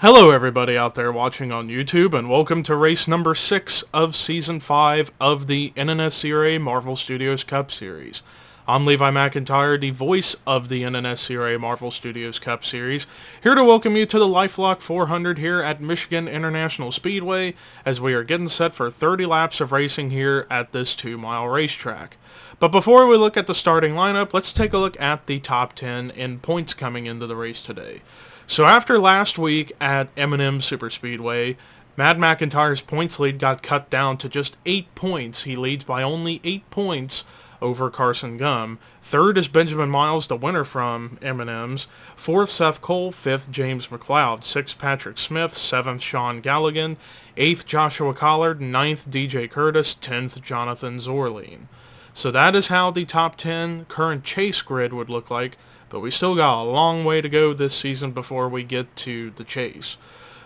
Hello everybody out there watching on YouTube, and welcome to race number 6 of Season 5 of the NNSCRA Marvel Studios Cup Series. I'm Levi McIntyre, the voice of the NNSCRA Marvel Studios Cup Series, here to welcome you to the Lifelock 400 here at Michigan International Speedway, as we are getting set for 30 laps of racing here at this 2-mile racetrack. But before we look at the starting lineup, let's take a look at the top 10 in points coming into the race today. So after last week at M&M Superspeedway, Matt McIntyre's points lead got cut down to just 8 points. He leads by only 8 points over Carson Gum. Third is Benjamin Miles, the winner from M&M's. Fourth, Seth Cole. Fifth, James McLeod. Sixth, Patrick Smith. Seventh, Sean Galligan. Eighth, Joshua Collard. Ninth, DJ Curtis. 10th, Jonathan Zorleen. So that is how the top 10 current chase grid would look like. But we still got a long way to go this season before we get to the chase.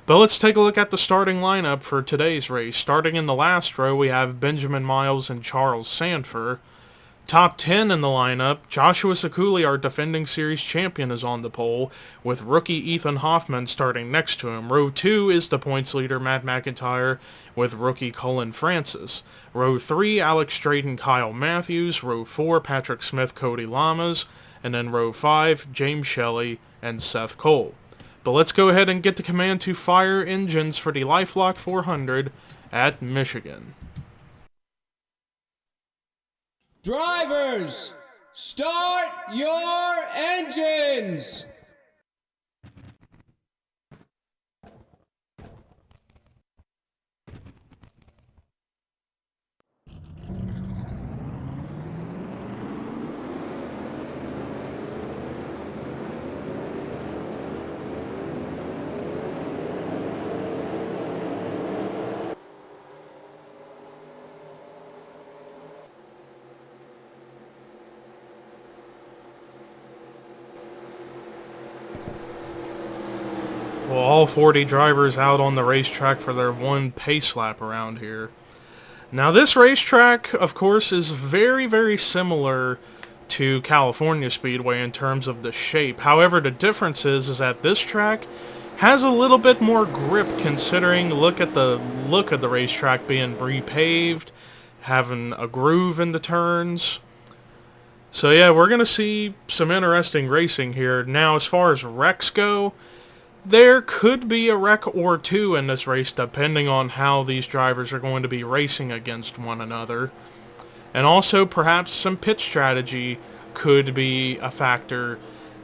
But let's take a look at the starting lineup for today's race. Starting in the last row, we have Benjamin Miles and Charles Sanford. Top 10 in the lineup, Joshua Sekuli, our defending series champion, is on the pole, with rookie Ethan Hoffman starting next to him. Row 2 is the points leader, Matt McIntyre, with rookie Cullen Francis. Row 3, Alex Strait and Kyle Matthews. Row 4, Patrick Smith, Cody Lamas. And then row 5, James Shelley and Seth Cole. But let's go ahead and get the command to fire engines for the Lifelock 400 at Michigan. Drivers, start your engines! Well, all 40 drivers out on the racetrack for their one pace lap around here. Now this racetrack, of course, is very, very similar to California Speedway in terms of the shape. However, the difference is that this track has a little bit more grip, considering look at the look of the racetrack being repaved, having a groove in the turns. So yeah, we're going to see some interesting racing here. Now, as far as wrecks go, there could be a wreck or two in this race depending on how these drivers are going to be racing against one another. And also perhaps some pit strategy could be a factor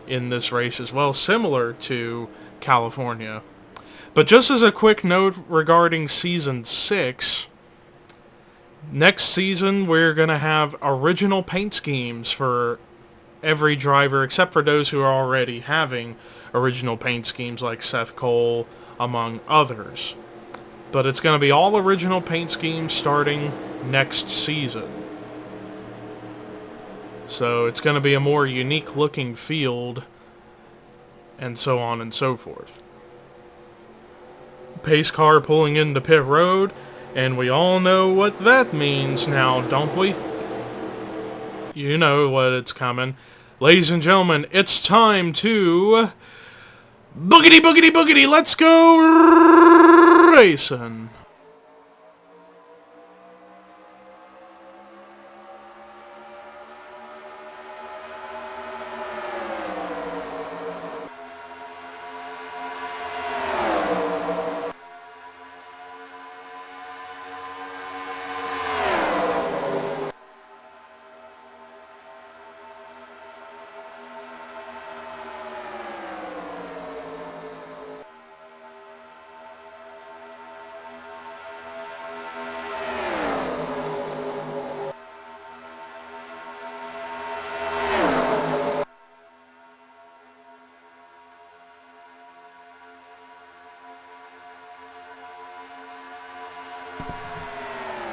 in this race as well, similar to California. But just as a quick note regarding Season 6, next season we're going to have original paint schemes for every driver except for those who are already having original paint schemes like Seth Cole, among others. But it's going to be all original paint schemes starting next season. So it's going to be a more unique looking field, and so on and so forth. Pace car pulling into pit road, and we all know what that means now, don't we? You know what it's coming. Ladies and gentlemen, it's time to boogity, boogity, boogity, let's go racing.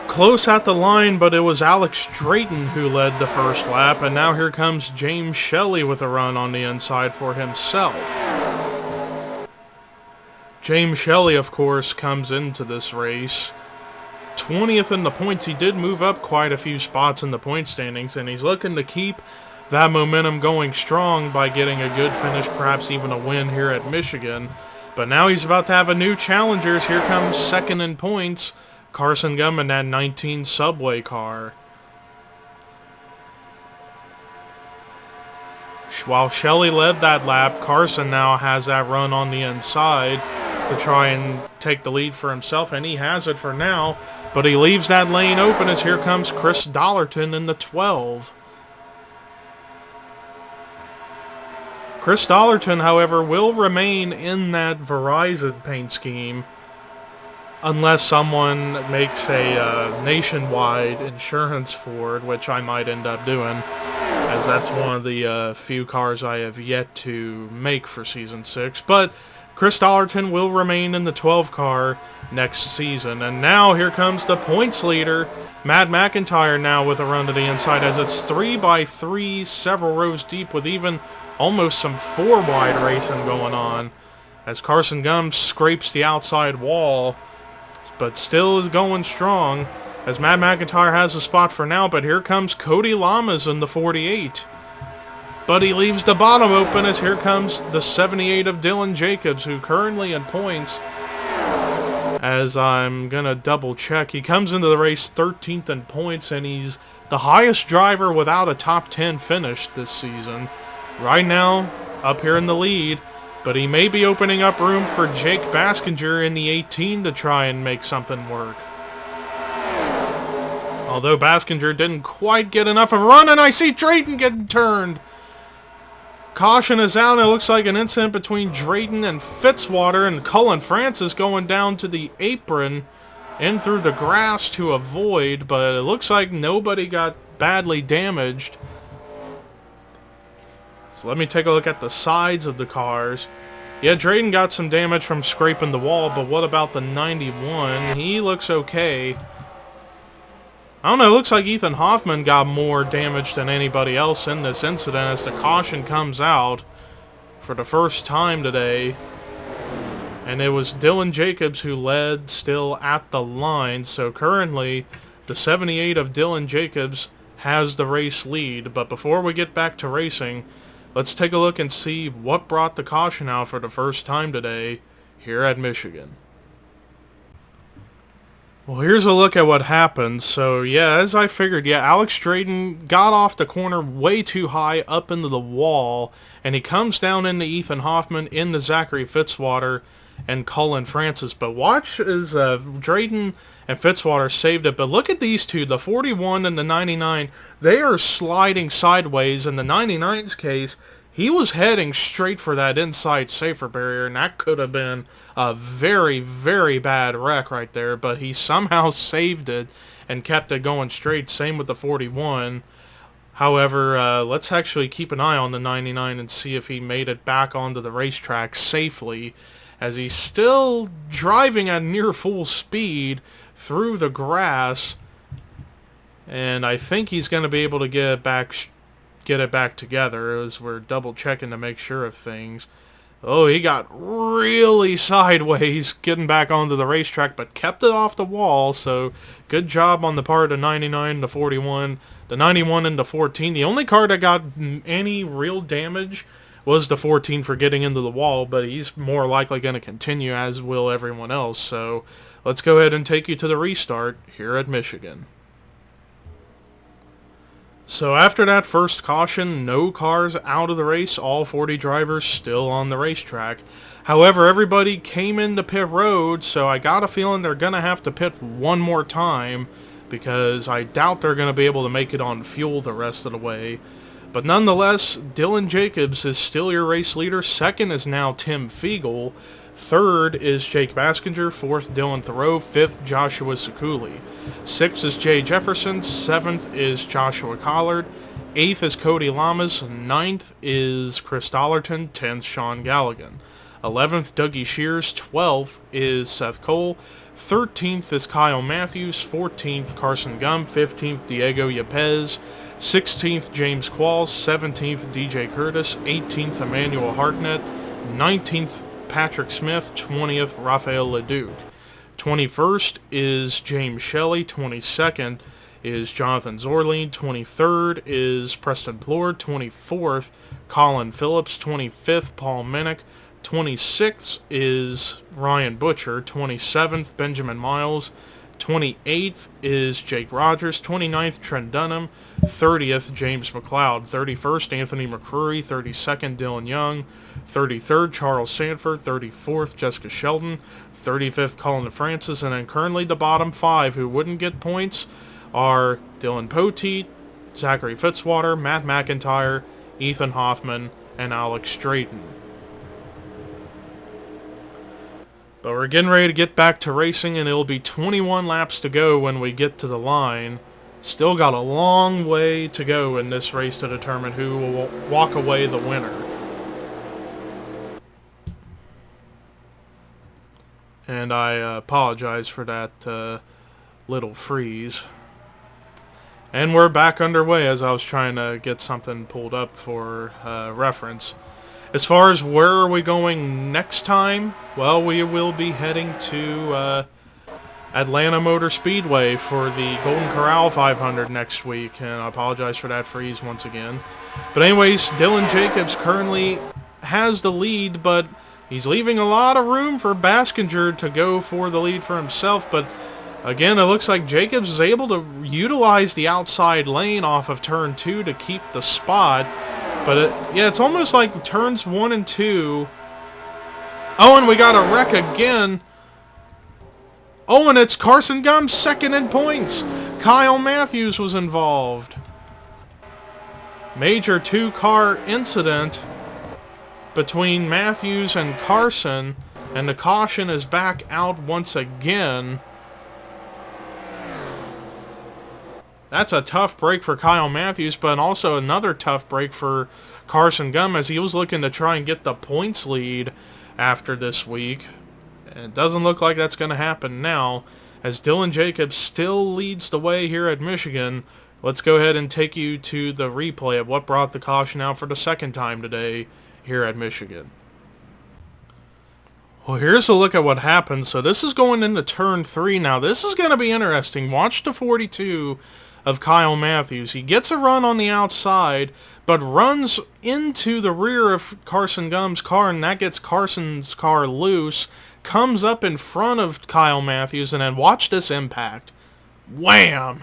Close at the line, but it was Alex Drayton who led the first lap, and now here comes James Shelley with a run on the inside for himself. James Shelley, of course, comes into this race 20th in the points. He did move up quite a few spots in the point standings, and he's looking to keep that momentum going strong by getting a good finish, perhaps even a win here at Michigan. But now he's about to have a new challengers. Here comes second in points, Carson Gum in that 19 Subway car. While Shelley led that lap, Carson now has that run on the inside to try and take the lead for himself, and he has it for now, but he leaves that lane open as here comes Chris Dollarton in the 12. Chris Dollarton, however, will remain in that Verizon paint scheme unless someone makes a nationwide insurance for it, which I might end up doing, as that's one of the few cars I have yet to make for Season 6. But Chris Dollarton will remain in the 12 car next season. And now here comes the points leader, Matt McIntyre, now with a run to the inside, as it's 3x3, several rows deep, with even almost some 4-wide racing going on, as Carson Gum scrapes the outside wall, but still is going strong, as Matt McIntyre has a spot for now. But here comes Cody Lamas in the 48. But he leaves the bottom open as here comes the 78 of Dylan Jacobs, who currently in points, as I'm going to double check, he comes into the race 13th in points, and he's the highest driver without a top 10 finish this season. Right now, up here in the lead, but he may be opening up room for Jake Baskinger in the 18 to try and make something work. Although Baskinger didn't quite get enough of a run, and I see Drayton getting turned. Caution is out, and it looks like an incident between Drayton and Fitzwater, and Cullen Francis going down to the apron in through the grass to avoid, but it looks like nobody got badly damaged. So let me take a look at the sides of the cars. Yeah, Drayton got some damage from scraping the wall, but what about the 91? He looks okay. I don't know, it looks like Ethan Hoffman got more damage than anybody else in this incident as the caution comes out for the first time today. And it was Dylan Jacobs who led still at the line, so currently the 78 of Dylan Jacobs has the race lead. But before we get back to racing, let's take a look and see what brought the caution out for the first time today here at Michigan. Well, here's a look at what happened. So, yeah, as I figured, yeah, Alex Drayton got off the corner way too high up into the wall, and he comes down into Ethan Hoffman, into Zachary Fitzwater, and Cullen Francis. But watch as Drayton and Fitzwater saved it. But look at these two, the 41 and the 99. They are sliding sideways. In the 99's case, he was heading straight for that inside safer barrier, and that could have been a very, very bad wreck right there. But he somehow saved it and kept it going straight. Same with the 41. However, let's actually keep an eye on the 99 and see if he made it back onto the racetrack safely, as he's still driving at near full speed through the grass. And I think he's going to be able to get it back together, as we're double checking to make sure of things. Oh, he got really sideways getting back onto the racetrack, but kept it off the wall, so good job on the part of 99 to 41. The 91 and the 14. The only car that got any real damage was the 14 for getting into the wall, but he's more likely going to continue, as will everyone else. So let's go ahead and take you to the restart here at Michigan. So after that first caution, no cars out of the race, all 40 drivers still on the racetrack. However, everybody came into pit road, so I got a feeling they're going to have to pit one more time, because I doubt they're going to be able to make it on fuel the rest of the way. But nonetheless, Dylan Jacobs is still your race leader. Second is now Tim Fiegel. Third is Jake Baskinger. Fourth, Dylan Thoreau. Fifth, Joshua Sekuli. Sixth is Jay Jefferson. Seventh is Joshua Collard. Eighth is Cody Lamas. Ninth is Chris Dollarton. 10th, Sean Galligan. 11th, Dougie Shears. 12th is Seth Cole. 13th is Kyle Matthews. 14th, Carson Gum. 15th, Diego Yepez. 16th, James Qualls. 17th, DJ Curtis. 18th, Emmanuel Hartnett. 19th, Patrick Smith. 20th, Rafael Leduc. 21st is James Shelley. 22nd is Jonathan Zorline. 23rd is Preston Plord. 24th, Colin Phillips. 25th, Paul Minnick. 26th is Ryan Butcher. 27th, Benjamin Miles. 28th is Jake Rogers. 29th, Trent Dunham. 30th, James McLeod. 31st, Anthony McCrory. 32nd, Dylan Young. 33rd, Charles Sanford. 34th, Jessica Sheldon. 35th, Colin Francis. And then currently the bottom 5 who wouldn't get points are Dylan Poteet, Zachary Fitzwater, Matt McIntyre, Ethan Hoffman, and Alex Strayton. But we're getting ready to get back to racing, and it'll be 21 laps to go when we get to the line. Still got a long way to go in this race to determine who will walk away the winner. And I apologize for that little freeze. And we're back underway as I was trying to get something pulled up for reference. As far as where are we going next time, well, we will be heading to Atlanta Motor Speedway for the Golden Corral 500 next week. And I apologize for that freeze once again. But anyways, Dylan Jacobs currently has the lead, but he's leaving a lot of room for Baskinger to go for the lead for himself. But again, it looks like Jacobs is able to utilize the outside lane off of turn 2 to keep the spot. But yeah, it's almost like turns 1 and 2. Oh, and we got a wreck again. Oh, and it's Carson Gumbs second in points. Kyle Matthews was involved. Major 2-car incident between Matthews and Carson, and the caution is back out once again. That's a tough break for Kyle Matthews, but also another tough break for Carson Gumbs as he was looking to try and get the points lead after this week. And it doesn't look like that's going to happen now, as Dylan Jacobs still leads the way here at Michigan. Let's go ahead and take you to the replay of what brought the caution out for the second time today here at Michigan. Well, here's a look at what happened. So this is going into turn 3 now. This is going to be interesting. Watch the 42 of Kyle Matthews. He gets a run on the outside, but runs into the rear of Carson Gumbs' car, and that gets Carson's car loose, comes up in front of Kyle Matthews, and then watch this impact. Wham!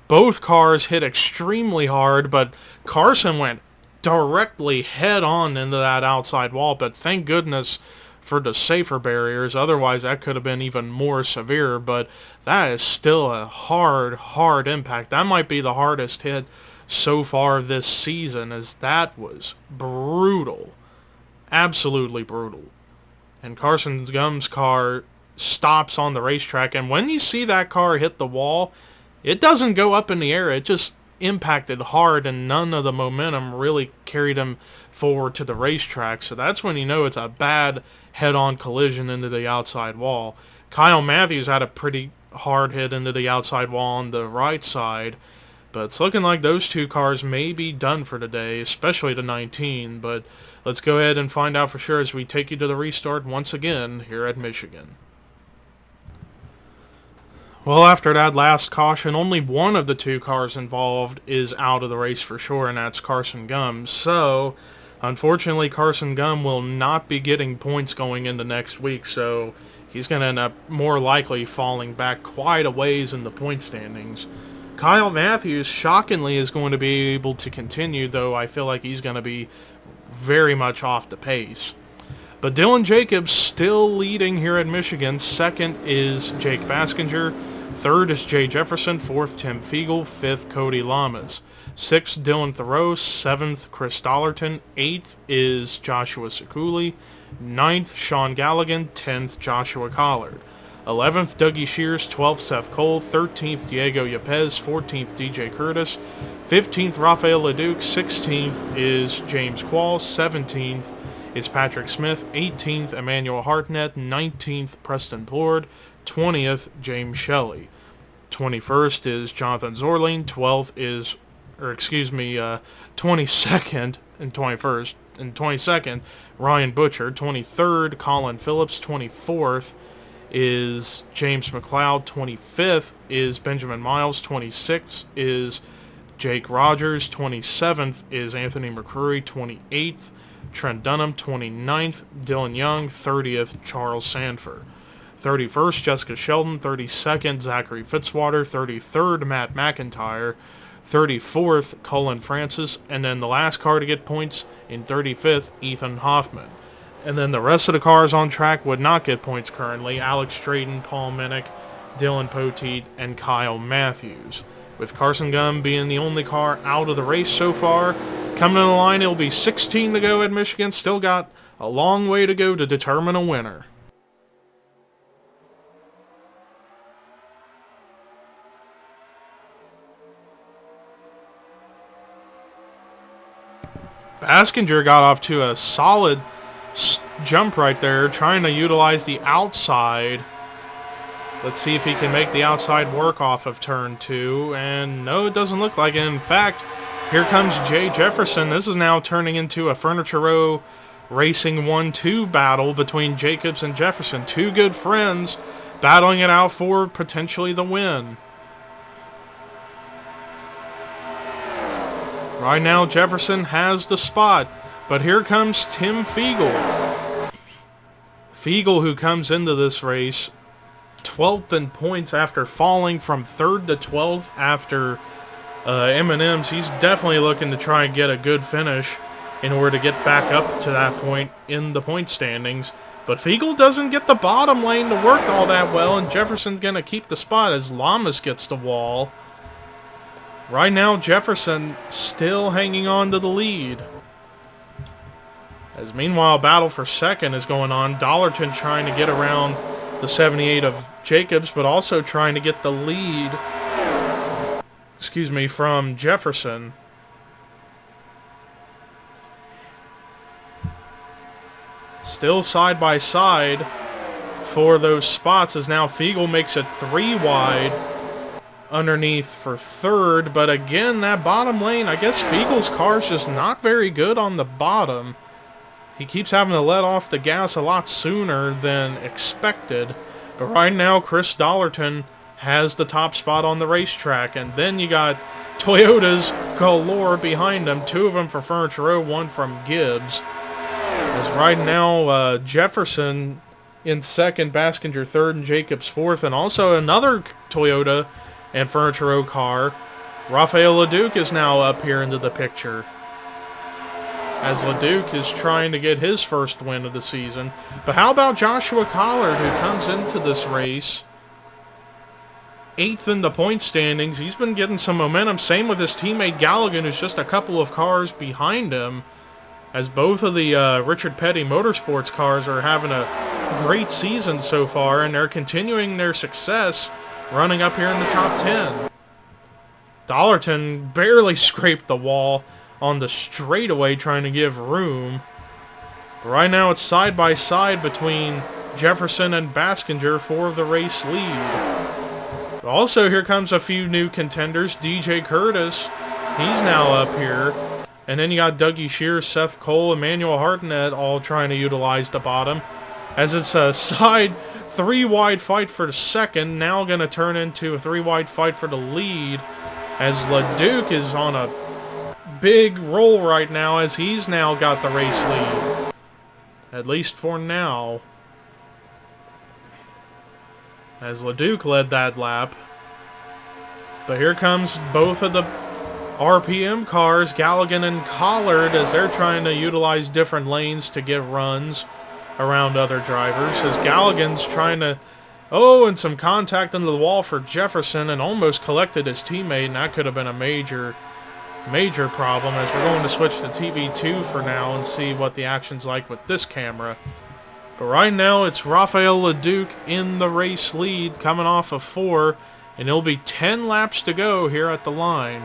Both cars hit extremely hard, but Carson went directly head-on into that outside wall, but thank goodness for the safer barriers. Otherwise, that could have been even more severe, but that is still a hard impact. That might be the hardest hit so far this season, as that was brutal. Absolutely brutal. And Carson Gumbs' car stops on the racetrack, and when you see that car hit the wall, it doesn't go up in the air. It just impacted hard, and none of the momentum really carried him forward to the racetrack. So that's when you know it's a bad head-on collision into the outside wall. Kyle Matthews had a pretty hard hit into the outside wall on the right side, but it's looking like those two cars may be done for today, especially the 19. But let's go ahead and find out for sure as we take you to the restart once again here at Michigan. Well, after that last caution, only one of the two cars involved is out of the race for sure, and that's Carson Gumbs. So, unfortunately, Carson Gumbs will not be getting points going into next week, so he's going to end up more likely falling back quite a ways in the point standings. Kyle Matthews, shockingly, is going to be able to continue, though I feel like he's going to be very much off the pace. But Dylan Jacobs still leading here at Michigan. Second is Jake Baskinger. Third is Jay Jefferson. Fourth, Tim Fiegel. Fifth, Cody Lamas. Sixth, Dylan Thoreau. Seventh, Chris Dollarton. Eighth is Joshua Sekuli. Ninth, Sean Galligan. 10th, Joshua Collard. 11th, Dougie Shears. 12th, Seth Cole. 13th, Diego Yepes. 14th, DJ Curtis. 15th, Rafael Leduc. 16th is James Quall. 17th is Patrick Smith. 18th, Emmanuel Hartnett. 19th, Preston Plord. 20th, James Shelley. 21st is Jonathan Zorling. 22nd and 21st. And 22nd, Ryan Butcher. 23rd, Colin Phillips. 24th is James McLeod. 25th is Benjamin Miles. 26th is Jake Rogers. 27th is Anthony McCrory. 28th, Trent Dunham. 29th, Dylan Young. 30th, Charles Sanford. 31st, Jessica Sheldon. 32nd, Zachary Fitzwater. 33rd, Matt McIntyre. 34th, Colin Francis. And then the last car to get points in 35th, Ethan Hoffman. And then the rest of the cars on track would not get points currently. Alex Drayton, Paul Minnick, Dylan Poteet, and Kyle Matthews. With Carson Gum being the only car out of the race so far. Coming in the line, it'll be 16 to go at Michigan. Still got a long way to go to determine a winner. Baskinger got off to a solid jump right there, trying to utilize the outside. Let's see if he can make the outside work off of turn 2. And no, it doesn't look like it. In fact, here comes Jay Jefferson. This is now turning into a Furniture Row Racing 1-2 battle between Jacobs and Jefferson. Two good friends battling it out for potentially the win. Right now, Jefferson has the spot. But here comes Tim Fiegel. Fiegel, who comes into this race 12th in points after falling from 3rd to 12th after M&M's. He's definitely looking to try and get a good finish in order to get back up to that point in the point standings. But Fiegel doesn't get the bottom lane to work all that well, and Jefferson's going to keep the spot as Lamas gets the wall. Right now, Jefferson still hanging on to the lead. As meanwhile, battle for second is going on. Dollarton trying to get around the 78 of Jacobs, but also trying to get the lead, from Jefferson. Still side by side for those spots as now Fiegel makes it 3 wide underneath for third. But again, that bottom lane, I guess Fiegel's car's just not very good on the bottom. He keeps having to let off the gas a lot sooner than expected. But right now, Chris Dollarton has the top spot on the racetrack. And then you got Toyotas galore behind him. 2 of them for Furniture Row, 1 from Gibbs. As right now, Jefferson in second, Baskinger third, and Jacobs fourth. And also another Toyota and Furniture Row car. Rafael LeDuc is now up here into the picture, as LeDuc is trying to get his first win of the season. But how about Joshua Collard, who comes into this race 8th in the point standings? He's been getting some momentum. Same with his teammate Galligan, who's just a couple of cars behind him, as both of the Richard Petty Motorsports cars are having a great season so far, and they're continuing their success, running up here in the top 10. Dollarton barely scraped the wall on the straightaway, trying to give room. Right now it's side by side between Jefferson and Baskinger for the race lead. But also here comes a few new contenders. DJ Curtis, he's now up here. And then you got Dougie Shears, Seth Cole, Emmanuel Hartnett all trying to utilize the bottom. As it's a side 3-wide fight for the second, now going to turn into a 3-wide fight for the lead, as LeDuc is on a big roll right now, as he's now got the race lead, at least for now, as LeDuc led that lap. But here comes both of the RPM cars, Galligan and Collard, as they're trying to utilize different lanes to get runs around other drivers, as Galligan's trying to, and some contact into the wall for Jefferson, and almost collected his teammate, and that could have been a major problem, as we're going to switch to TV2 for now and see what the action's like with this camera. But right now it's Rafael LeDuc in the race lead, coming off of 4, and it'll be 10 laps to go here at the line.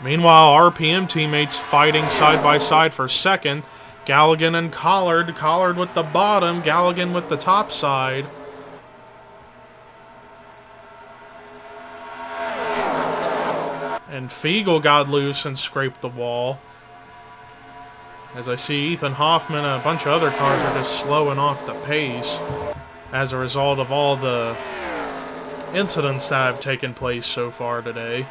Meanwhile, RPM teammates fighting side by side for second. Galligan and Collard. Collard with the bottom, Galligan with the top side. And Fiegel got loose and scraped the wall. As I see Ethan Hoffman and a bunch of other cars are just slowing off the pace as a result of all the incidents that have taken place so far today.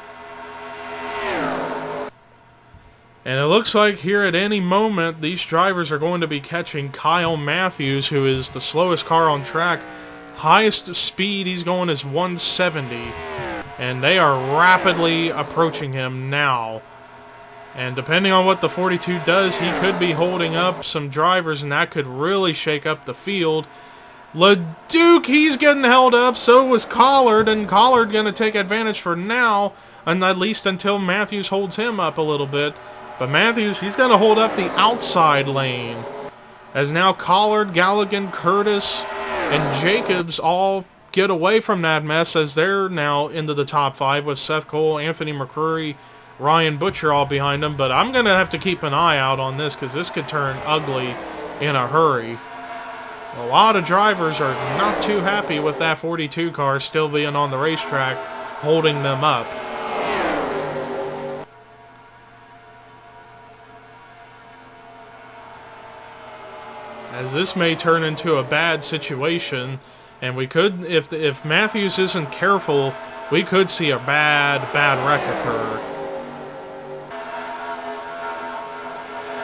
And it looks like here at any moment, these drivers are going to be catching Kyle Matthews, who is the slowest car on track. Highest speed he's going is 170. And they are rapidly approaching him now. And depending on what the 42 does, he could be holding up some drivers, and that could really shake up the field. LeDuc, he's getting held up. So was Collard, and Collard going to take advantage for now, and at least until Matthews holds him up a little bit. But Matthews, he's going to hold up the outside lane. As now Collard, Galligan, Curtis, and Jacobs all get away from that mess, as they're now into the top 5 with Seth Cole, Anthony McCreary, Ryan Butcher all behind them. But I'm going to have to keep an eye out on this, because this could turn ugly in a hurry. A lot of drivers are not too happy with that 42 car still being on the racetrack, holding them up. As this may turn into a bad situation, and we could, if Matthews isn't careful, we could see a bad wreck occur.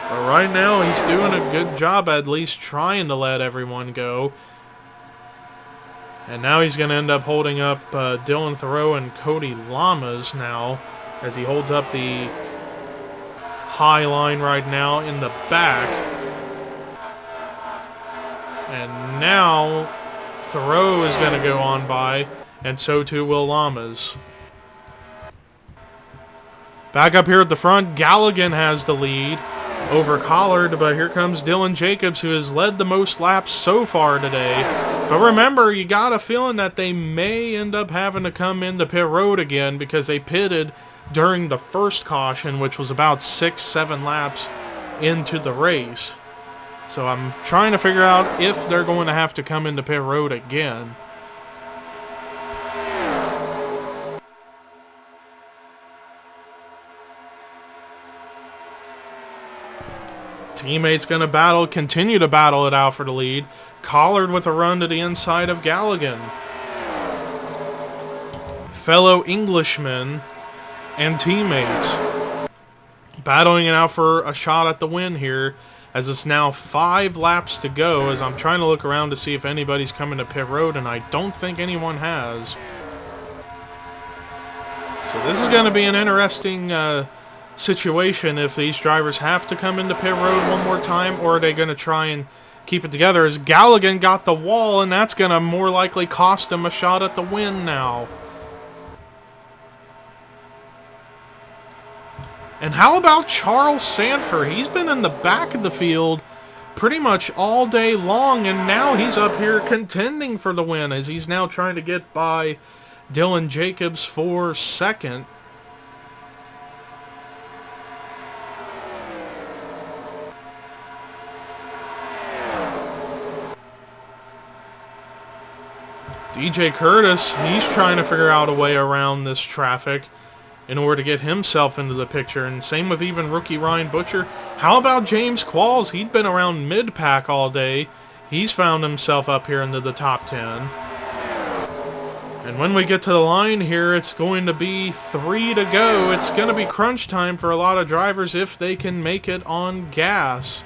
But right now, he's doing a good job at least trying to let everyone go. And now he's going to end up holding up Dylan Thoreau and Cody Lamas now, as he holds up the high line right now in the back. And now Thoreau is going to go on by, and so too will Lamas. Back up here at the front, Galligan has the lead over Collard, but here comes Dylan Jacobs, who has led the most laps so far today. But remember, you got a feeling that they may end up having to come into pit road again, because they pitted during the first caution, which was about 6-7 laps into the race. So I'm trying to figure out if they're going to have to come into pit road again. Teammates going to continue to battle it out for the lead. Collard with a run to the inside of Galligan. Fellow Englishmen and teammates battling it out for a shot at the win here, as it's now 5 laps to go, as I'm trying to look around to see if anybody's coming to pit road, and I don't think anyone has. So this is going to be an interesting situation if these drivers have to come into pit road one more time, or are they going to try and keep it together, as Galligan got the wall, and that's going to more likely cost him a shot at the win now. And how about Charles Sanford? He's been in the back of the field pretty much all day long, and now he's up here contending for the win, as he's now trying to get by Dylan Jacobs for second. DJ Curtis, he's trying to figure out a way around this traffic in order to get himself into the picture, and same with even rookie Ryan Butcher. How about James Qualls? He'd been around mid-pack all day. He's found himself up here into the top 10. And when we get to the line here, it's going to be 3 to go. It's going to be crunch time for a lot of drivers if they can make it on gas.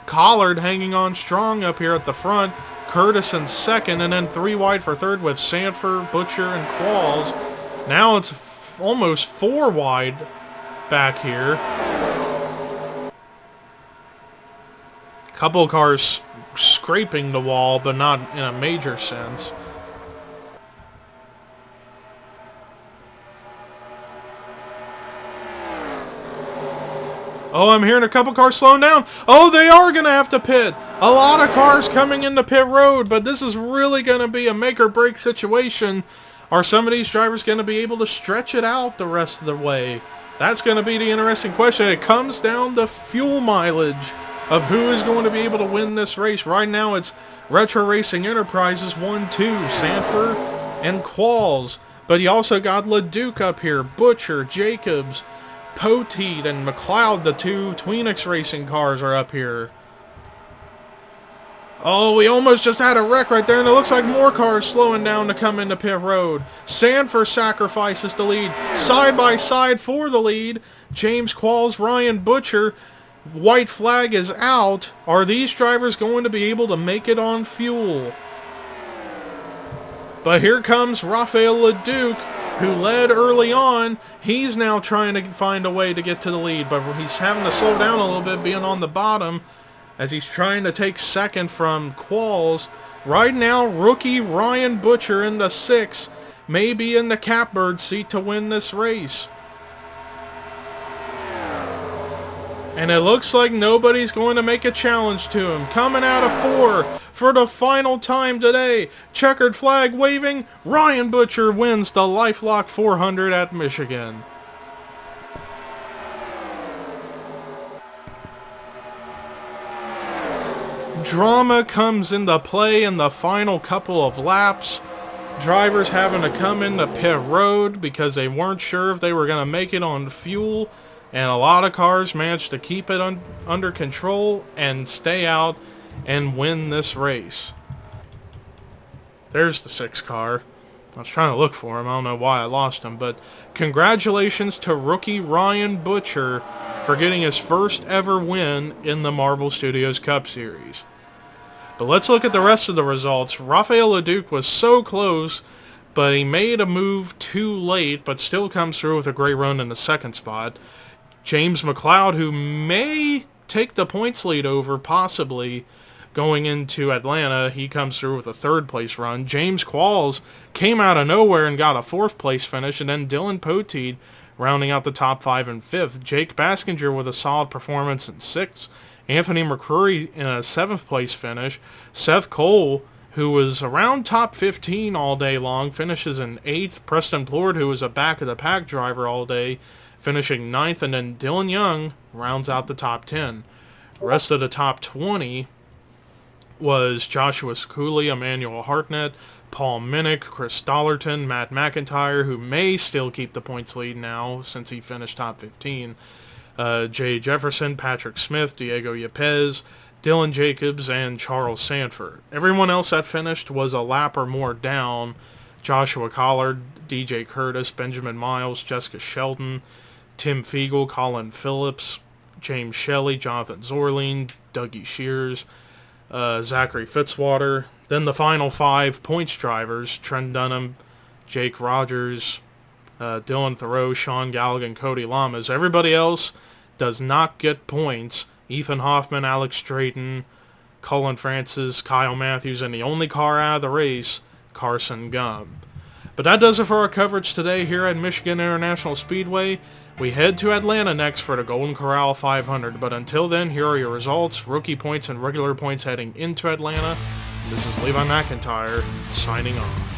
Collard hanging on strong up here at the front. Curtis in second, and then 3 wide for third with Sanford, Butcher, and Qualls. Now it's almost 4 wide back here. Couple cars scraping the wall, but not in a major sense. Oh, I'm hearing a couple cars slowing down. Oh, they are going to have to pit. A lot of cars coming into pit road, but this is really going to be a make or break situation. Are some of these drivers going to be able to stretch it out the rest of the way? That's going to be the interesting question. It comes down to fuel mileage of who is going to be able to win this race. Right now it's Retro Racing Enterprises 1-2, Sanford and Qualls. But you also got LeDuc up here, Butcher, Jacobs, Poteet, and McLeod. The 2 Tweenix Racing cars are up here. Oh, we almost just had a wreck right there, and it looks like more cars slowing down to come into pit road. Sanford sacrifices the lead. Side by side for the lead. James Qualls, Ryan Butcher. White flag is out. Are these drivers going to be able to make it on fuel? But here comes Rafael Leduc, who led early on. He's now trying to find a way to get to the lead, but he's having to slow down a little bit, being on the bottom, as he's trying to take second from Qualls. Right now, rookie Ryan Butcher in the 6th may be in the catbird seat to win this race. And it looks like nobody's going to make a challenge to him. Coming out of 4 for the final time today. Checkered flag waving. Ryan Butcher wins the Lifelock 400 at Michigan. Drama comes into play in the final couple of laps. Drivers having to come into pit road because they weren't sure if they were going to make it on fuel. And a lot of cars managed to keep it under control and stay out and win this race. There's the 6th car. I was trying to look for him. I don't know why I lost him. But congratulations to rookie Ryan Butcher for getting his first ever win in the Marvel Studios Cup Series. But let's look at the rest of the results. Rafael Leduc was so close, but he made a move too late, but still comes through with a great run in the 2nd spot. James McLeod, who may take the points lead over, possibly, going into Atlanta, he comes through with a 3rd place run. James Qualls came out of nowhere and got a 4th place finish, and then Dylan Poteet rounding out the top 5 and 5th. Jake Baskinger with a solid performance in 6th. Anthony McCrory in a 7th place finish. Seth Cole, who was around top 15 all day long, finishes in 8th. Preston Plord, who was a back-of-the-pack driver all day, finishing 9th, and then Dylan Young rounds out the top 10. The rest of the top 20 was Joshua Cooley, Emmanuel Hartnett, Paul Minnick, Chris Dollerton, Matt McIntyre, who may still keep the points lead now since he finished top 15, Jay Jefferson, Patrick Smith, Diego Yepes, Dylan Jacobs, and Charles Sanford. Everyone else that finished was a lap or more down. Joshua Collard, DJ Curtis, Benjamin Miles, Jessica Sheldon, Tim Fiegel, Colin Phillips, James Shelley, Jonathan Zorline, Dougie Shears, Zachary Fitzwater. Then the final 5 points drivers, Trent Dunham, Jake Rogers, Dylan Thoreau, Sean Galligan, Cody Lamas. Everybody else does not get points. Ethan Hoffman, Alex Drayton, Colin Francis, Kyle Matthews, and the only car out of the race, Carson Gum. But that does it for our coverage today here at Michigan International Speedway. We head to Atlanta next for the Golden Corral 500, but until then, here are your results, rookie points and regular points heading into Atlanta. This is Levi McIntyre, signing off.